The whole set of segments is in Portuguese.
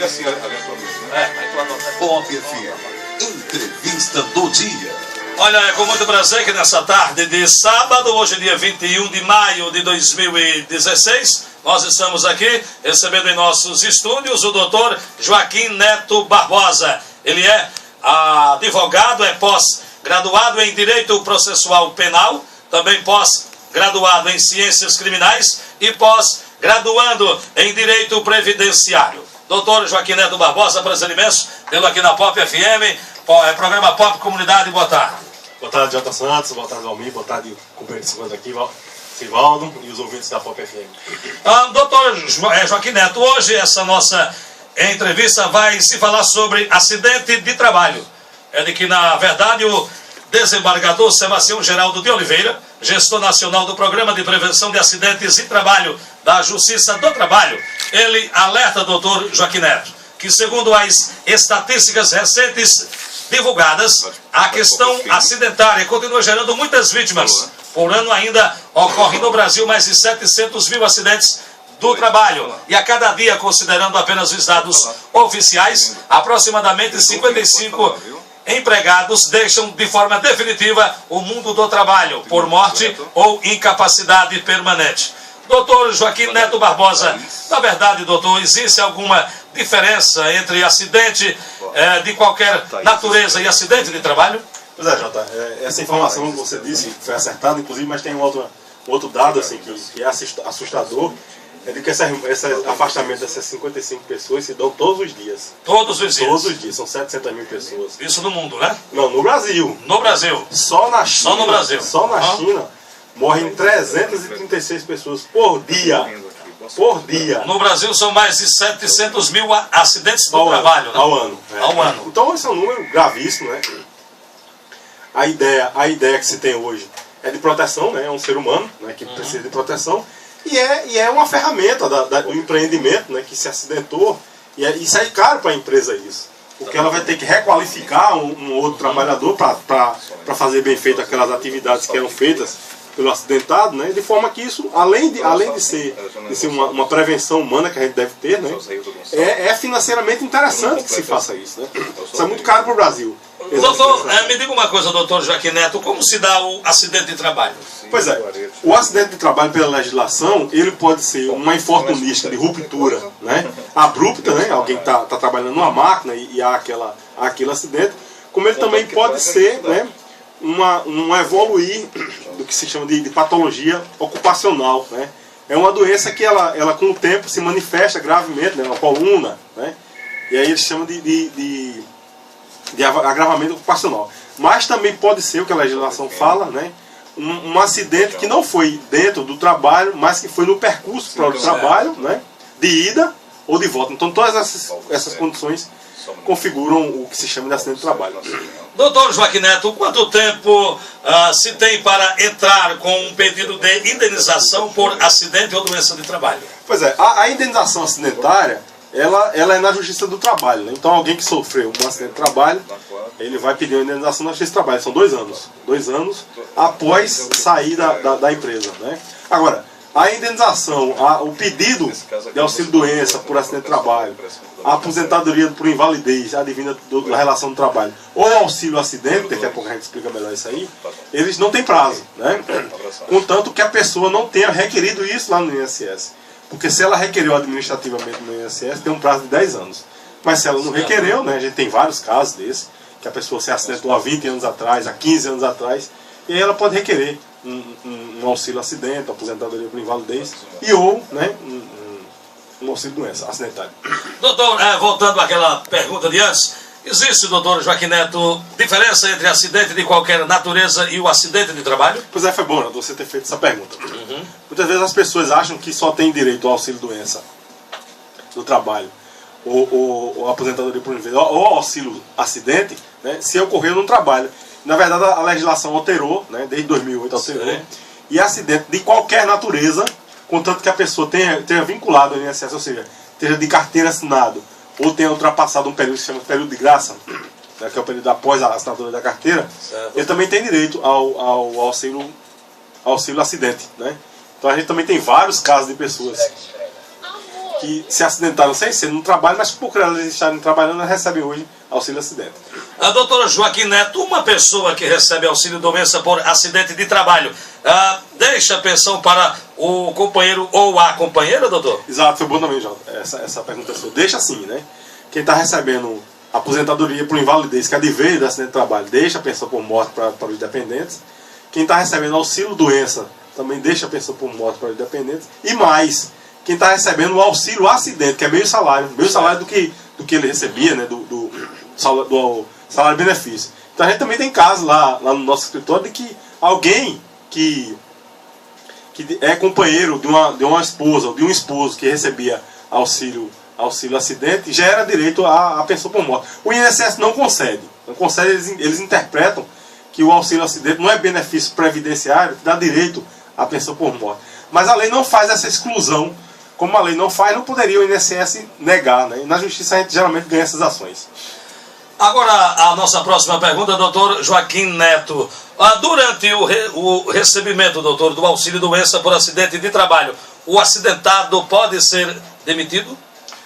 fica assim, eventualmente, né? Pop FM, entrevista do dia. Olha, é com muito prazer que nessa tarde de sábado, hoje dia 21 de maio de 2016, nós estamos aqui recebendo em nossos estúdios o doutor Joaquim Neto Barbosa. Ele é advogado, é pós-graduado em Direito Processual Penal, também pós-graduado em Ciências Criminais e pós-graduando em Direito Previdenciário. Doutor Joaquim Neto Barbosa, prazer imenso tê-lo aqui na Pop FM, programa Pop Comunidade. Boa tarde. Boa tarde, Jota Santos, boa tarde, Almir, boa tarde, companheiro de segunda aqui, Sivaldo e os ouvintes da Pop FM. Doutor Joaquim Neto, hoje essa nossa entrevista vai se falar sobre acidente de trabalho. É de que, na verdade, o desembargador Sebastião Geraldo de Oliveira, gestor nacional do Programa de Prevenção de Acidentes de Trabalho da Justiça do Trabalho, ele alerta, doutor Joaquim Neto, que segundo as estatísticas recentes divulgadas, a questão acidentária continua gerando muitas vítimas. Por ano ainda ocorre no Brasil mais de 700 mil acidentes do trabalho. E a cada dia, considerando apenas os dados oficiais, aproximadamente 55 empregados deixam de forma definitiva o mundo do trabalho, por morte ou incapacidade permanente. Doutor Joaquim Neto Barbosa, na verdade, doutor, existe alguma diferença entre acidente de qualquer natureza e acidente de trabalho? Pois é, Jota, essa informação que você disse foi acertada, inclusive, mas tem um outro dado assim, que é assustador, é de que esse afastamento dessas 55 pessoas se dão todos os dias. Todos os dias? Todos os dias, são 700 mil pessoas. Isso no mundo, né? Não, no Brasil. No Brasil? Só na China. Só no Brasil? Só na China morrem 336 pessoas por dia. Por dia. No Brasil são mais de 700 mil acidentes do trabalho, né? Ao ano. Ao ano. Então esse é um número gravíssimo, né? A ideia que se tem hoje é de proteção, né? É um ser humano, né? Que precisa de proteção. E é uma ferramenta do empreendimento, né? Que se acidentou. E sai caro para a empresa isso. Porque ela vai ter que requalificar um outro trabalhador para fazer bem feito aquelas atividades que eram feitas pelo acidentado, né? De forma que isso, além de ser uma prevenção humana que a gente deve ter, né? É financeiramente interessante que se faça isso, né? Isso é muito caro para o Brasil. Doutor, me diga uma coisa, doutor Joaquim Neto, como se dá o acidente de trabalho? Pois é, o acidente de trabalho pela legislação, ele pode ser uma infortunística de ruptura, né? Abrupta, né? Alguém que está trabalhando numa máquina e há aquele acidente, como ele também pode ser, né? Um evoluir do que se chama de patologia ocupacional, né? É uma doença que ela com o tempo se manifesta gravemente, né? Uma coluna, né? E aí eles chamam de agravamento ocupacional. Mas também pode ser, o que a legislação fala, né? Um acidente que não foi dentro do trabalho, mas que foi no percurso para o trabalho, né? De ida ou de volta. Então todas essas condições configuram o que se chama de acidente de trabalho. Doutor Joaquim Neto, quanto tempo se tem para entrar com um pedido de indenização por acidente ou doença de trabalho? Pois é, a indenização acidentária, ela é na Justiça do Trabalho, né? Então alguém que sofreu um acidente de trabalho, ele vai pedir uma indenização na Justiça do Trabalho. São 2 anos. 2 anos após sair da empresa, né? Agora, a indenização, o pedido de auxílio-doença por acidente de trabalho, a aposentadoria por invalidez advinda da relação do trabalho, ou auxílio-acidente, daqui a pouco a gente explica melhor isso aí, eles não têm prazo, né? Contanto que a pessoa não tenha requerido isso lá no INSS. Porque se ela requereu administrativamente no INSS, tem um prazo de 10 anos. Mas se ela não requereu, né? A gente tem vários casos desses, que a pessoa se acidentou há 20 anos atrás, há 15 anos atrás, e aí ela pode requerer um auxílio-acidente, aposentadoria por invalidez, ou, né, um auxílio-doença acidentário. Doutor, voltando àquela pergunta de antes, existe, doutor Joaquim Neto, diferença entre acidente de qualquer natureza e o acidente de trabalho? Pois foi bom, né, você ter feito essa pergunta. Muitas vezes as pessoas acham que só tem direito ao auxílio-doença do trabalho, ou aposentadoria por invalidez, ou auxílio-acidente, né, se ocorreu no trabalho. Na verdade, a legislação alterou, né, desde 2008 alterou, e acidente de qualquer natureza, contanto que a pessoa tenha vinculado ao INSS, ou seja, esteja de carteira assinado, ou tenha ultrapassado um período que se chama período de graça, né, que é o período após a assinatura da carteira, ele também tem direito ao auxílio-acidente, né? Então a gente também tem vários casos de pessoas que se acidentaram sem ser no trabalho, mas por elas estarem trabalhando, elas recebem hoje auxílio acidente. A doutora Joaquim Neto, uma pessoa que recebe auxílio doença por acidente de trabalho, deixa a pensão para o companheiro ou a companheira, doutor? Exato, foi bom também, Jota. Essa pergunta é sua. Deixa assim, né? Quem está recebendo aposentadoria por invalidez, que adveio do acidente de trabalho, deixa a pensão por morte para os dependentes. Quem está recebendo auxílio doença, também deixa a pensão por morte para os dependentes. E mais, quem está recebendo o auxílio acidente, que é meio salário do que ele recebia, né? Do salário-benefício. Então a gente também tem casos lá no nosso escritório de que alguém que é companheiro de uma esposa ou de um esposo que recebia auxílio acidente gera direito à pensão por morte. O INSS não concede. Eles interpretam que o auxílio acidente não é benefício previdenciário que dá direito à pensão por morte. Mas a lei não faz essa exclusão. Como a lei não faz, não poderia o INSS negar, né? E na justiça a gente geralmente ganha essas ações. Agora, a nossa próxima pergunta, doutor Joaquim Neto. Durante o recebimento, doutor, do auxílio doença por acidente de trabalho, o acidentado pode ser demitido?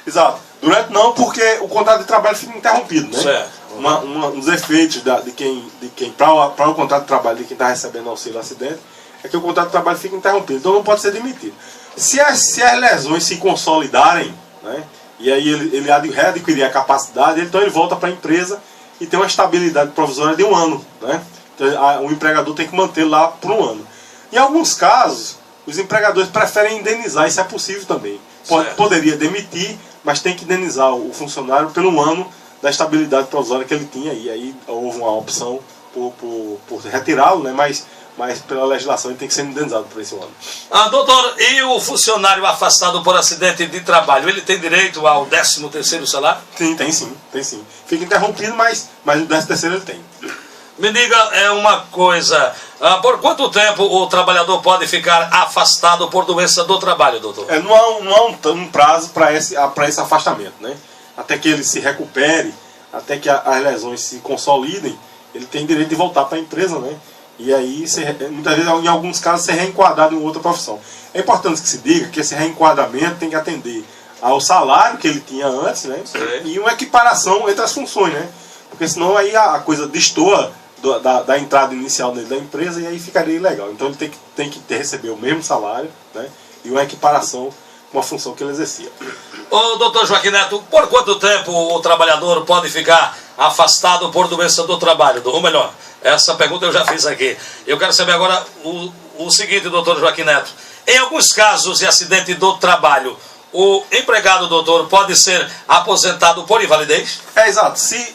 Exato. Durante não, porque o contrato de trabalho fica interrompido, né? Certo. Um dos efeitos de quem para o contrato de trabalho de quem está recebendo auxílio acidente é que o contrato de trabalho fica interrompido, então não pode ser demitido. Se as lesões se consolidarem, né? E aí ele readquirir a capacidade, então ele volta para a empresa e tem uma estabilidade provisória de 1 ano, né? Então o empregador tem que manter lá por 1 ano. Em alguns casos, os empregadores preferem indenizar, isso é possível também. Poderia demitir, mas tem que indenizar o funcionário pelo 1 ano da estabilidade provisória que ele tinha. E aí houve uma opção por retirá-lo, né? Mas pela legislação ele tem que ser indenizado por esse 1 ano. Doutor, e o funcionário afastado por acidente de trabalho, ele tem direito ao 13º salário? Tem sim. Fica interrompido, mas o 13º ele tem. Me diga uma coisa, por quanto tempo o trabalhador pode ficar afastado por doença do trabalho, doutor? Não há um prazo para esse afastamento, né? Até que ele se recupere, até que as lesões se consolidem, ele tem direito de voltar para a empresa, né? E aí, muitas vezes, em alguns casos, ser reenquadrado em outra profissão. É importante que se diga que esse reenquadramento tem que atender ao salário que ele tinha antes, né? E uma equiparação entre as funções, né? Porque senão aí a coisa destoa da entrada inicial dele da empresa e aí ficaria ilegal. Então ele tem que receber o mesmo salário, né? E uma equiparação com a função que ele exercia. Ô, doutor Joaquim Neto, por quanto tempo o trabalhador pode ficar afastado por doença do trabalho? Ou melhor, essa pergunta eu já fiz aqui. Eu quero saber agora o seguinte, doutor Joaquim Neto. Em alguns casos de acidente do trabalho, o empregado, doutor, pode ser aposentado por invalidez? Exato. Se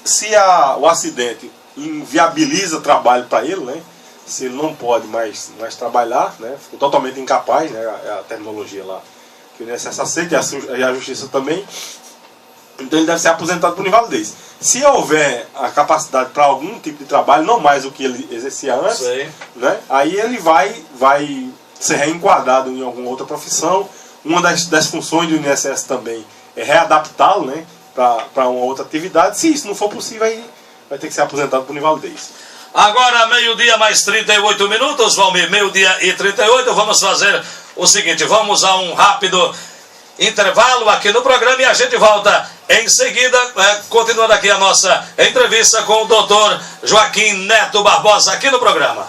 o acidente inviabiliza trabalho para ele, né? Se ele não pode mais trabalhar, né? Ficou totalmente incapaz, né? É a terminologia lá que o INSS aceita e a justiça também. Então ele deve ser aposentado por invalidez. Se houver a capacidade para algum tipo de trabalho, não mais do que ele exercia antes, né? Aí ele vai ser reenquadrado em alguma outra profissão. Uma das funções do INSS também é readaptá-lo, né? Para uma outra atividade. Se isso não for possível, aí vai ter que ser aposentado por invalidez. Agora, meio-dia mais 38 minutos, Valmir, meio-dia e 38, vamos fazer o seguinte, vamos a um rápido intervalo aqui no programa e a gente volta em seguida, continuando aqui a nossa entrevista com o doutor Joaquim Neto Barbosa aqui no programa.